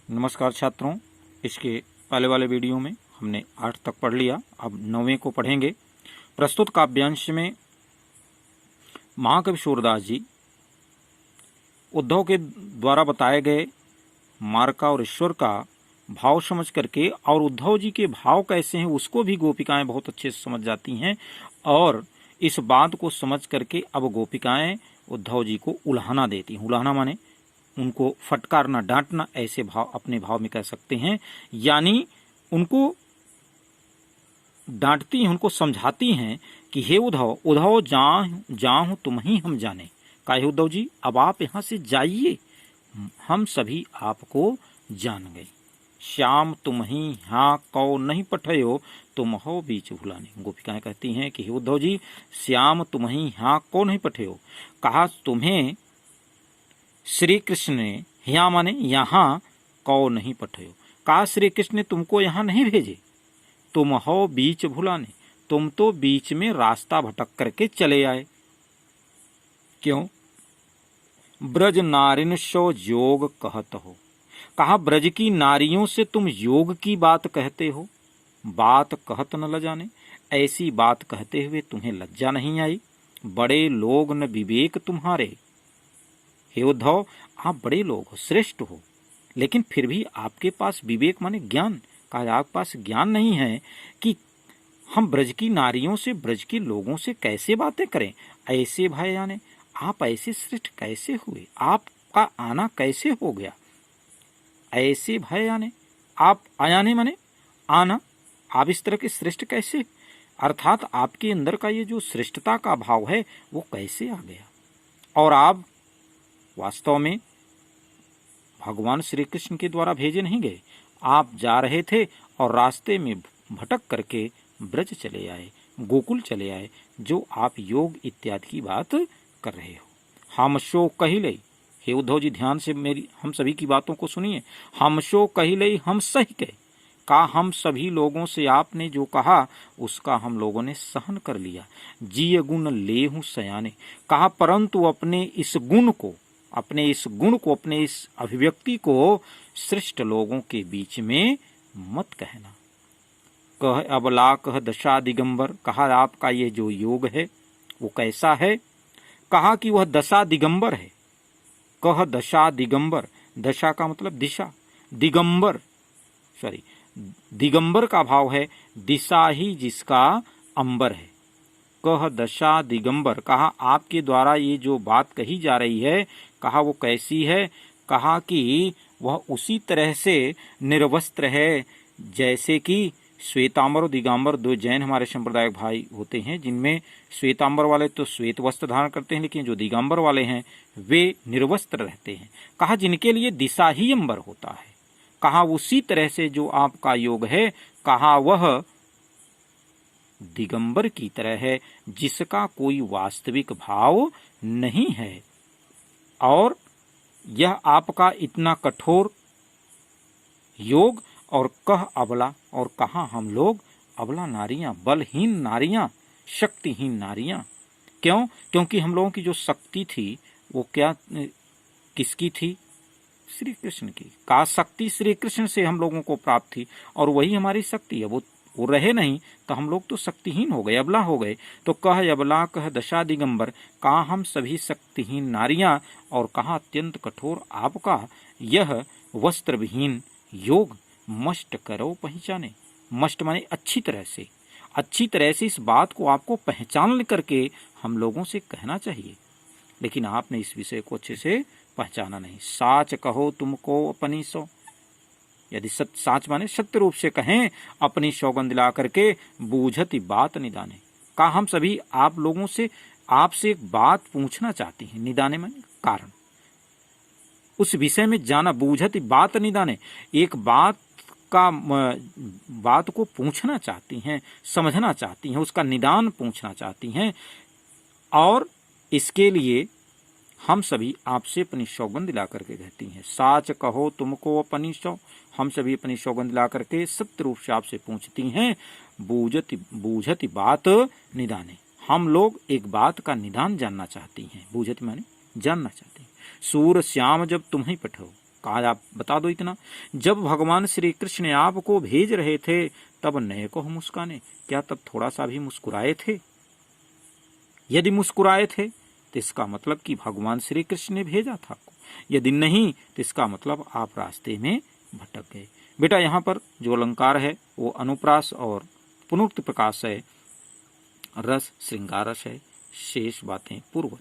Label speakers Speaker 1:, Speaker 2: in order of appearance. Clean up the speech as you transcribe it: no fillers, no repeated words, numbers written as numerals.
Speaker 1: नमस्कार छात्रों, इसके पहले वाले वीडियो में हमने 8 तक पढ़ लिया। अब 9वें को पढ़ेंगे। प्रस्तुत काव्यांश में महाकवि सूरदास जी उद्धव के द्वारा बताए गए मार्का और ईश्वर का भाव समझ करके, और उद्धव जी के भाव कैसे हैं उसको भी गोपिकाएं बहुत अच्छे से समझ जाती हैं, और इस बात को समझ करके अब गोपिकाएं उद्धव जी को उल्हाना देती हैं। उल्हाना माने उनको फटकारना, डांटना, ऐसे भाव अपने भाव में कह सकते हैं। यानी उनको डांटती हैं, उनको समझाती हैं कि हे उद्धव, उद्धव जाहूं तुम ही हम जाने। काहे उद्धव जी, अब आप यहाँ से जाइए, हम सभी आपको जान गए। श्याम तुम ही हाँ कौ नहीं पठयो, तुम हो बीच भुलाने। गोपिकाएं कहती हैं कि हे उद्धव जी, श्याम तुम ही हाँ कौ नहीं पठयो, कहा तुम्हें श्री कृष्ण ने, यहाँ माने यहाँ, कौ नहीं पठयो, कहा श्री कृष्ण ने तुमको यहाँ नहीं भेजे, तुम हो बीच भुलाने, तुम तो बीच में रास्ता भटक करके चले आए। क्यों? ब्रज नारिन सो योग कहत हो, कहा ब्रज की नारियों से तुम योग की बात कहते हो, बात कहत न लजाने, ऐसी बात कहते हुए तुम्हें लज्जा नहीं आई? बड़े लोग न विवेक तुम्हारे। हे उद्धव, आप बड़े लोग हो, श्रेष्ठ हो, लेकिन फिर भी आपके पास विवेक माने ज्ञान का, आपके पास ज्ञान नहीं है कि हम ब्रज की नारियों से, ब्रज के लोगों से कैसे बातें करें। ऐसे भाई आने, आप ऐसे श्रेष्ठ कैसे हुए, आपका आना कैसे हो गया? ऐसे भय आने, आप आयाने माने आना, आप इस तरह के श्रेष्ठ कैसे, अर्थात आपके अंदर का ये जो श्रेष्ठता का भाव है वो कैसे आ गया? और आप वास्तव में भगवान श्री कृष्ण के द्वारा भेजे नहीं गए, आप जा रहे थे और रास्ते में भटक करके ब्रज चले आए, गोकुल चले आए, जो आप योग इत्यादि की बात कर रहे हो। हम शो कहिले, हे उद्धव जी ध्यान से मेरी हम सभी की बातों को सुनिए। हम शो कहिले हम सही कहे, का हम सभी लोगों से आपने जो कहा उसका हम लोगों ने सहन कर लिया। जिय गुण लेहूं सयाने, कहा परंतु अपने इस गुण को, अपने इस अभिव्यक्ति को श्रेष्ठ लोगों के बीच में मत कहना। कह अबला कह दशा दिगंबर, कहा आपका ये जो योग है वो कैसा है? कहा कि वह दशा दिगंबर है। कह दशा दिगंबर, दशा का मतलब दिशा, दिगंबर दिगंबर का भाव है दिशा ही जिसका अंबर है। कह दशा दिगंबर, कहा आपके द्वारा ये जो बात कही जा रही है, कहा वो कैसी है? कहा कि वह उसी तरह से निर्वस्त्र है जैसे कि श्वेतांबर और दिगंबर दो जैन हमारे संप्रदायिक भाई होते हैं, जिनमें श्वेतांबर वाले तो श्वेत वस्त्र धारण करते हैं, लेकिन जो दिगंबर वाले हैं वे निर्वस्त्र रहते हैं। कहा जिनके लिए दिशा ही अंबर होता है। कहा उसी तरह से जो आपका योग है, कहा वह दिगंबर की तरह है जिसका कोई वास्तविक भाव नहीं है। और यह आपका इतना कठोर योग, और कह अबला, और कहा हम लोग अबला नारियां, बलहीन नारियां, शक्तिहीन नारियां। क्यों? क्योंकि हम लोगों की जो शक्ति थी वो क्या, किसकी थी? श्री कृष्ण की। का शक्ति श्री कृष्ण से हम लोगों को प्राप्त थी, और वही हमारी शक्ति है। वो रहे नहीं तो हम लोग तो शक्तिहीन हो गए, अबला हो गए। तो कह अबला कह दशा दिगंबर, कहा हम सभी शक्तिहीन नारियां, और कहा अत्यंत कठोर आपका यह वस्त्र विहीन योग, मष्ट करो पहचाने। मष्ट माने अच्छी तरह से इस बात को आपको पहचान करके हम लोगों से कहना चाहिए, लेकिन आपने इस विषय को अच्छे से पहचाना नहीं। साच कहो तुमको अपनी सौ, यदि साच माने सत्य रूप से कहें, अपनी सौगंध दिला करके बूझती बात निदाने। का हम सभी आप लोगों से, आपसे एक बात पूछना चाहती हैं। निदाने माने कारण, उस विषय में जाना। बूझती बात निदाने, एक बात को पूछना चाहती हैं, समझना चाहती हैं, उसका निदान पूछना चाहती हैं, और इसके लिए हम सभी आपसे अपनी सौगंध दिला करके कहती हैं। साच कहो तुमको अपनी सौ, हम सभी अपनी सौगंध दिला करके सत्य रूप से आपसे पूछती हैं। बूझती बात निदाने, हम लोग एक बात का निदान जानना चाहती हैं। बूझती माने जानना चाहती हैं। सूर श्याम जब तुम ही पठो, कहा आप बता दो इतना। जब भगवान श्री कृष्ण आपको भेज रहे थे तब नए को मुस्काने, क्या तब थोड़ा सा भी मुस्कुराए थे? यदि मुस्कुराए थे तो इसका मतलब कि भगवान श्री कृष्ण ने भेजा था आपको, यदि नहीं तो इसका मतलब आप रास्ते में भटक गए। बेटा यहाँ पर जो अलंकार है वो अनुप्रास और पुनरुक्त प्रकाश है, रस श्रृंगार रस है, शेष बातें पूर्व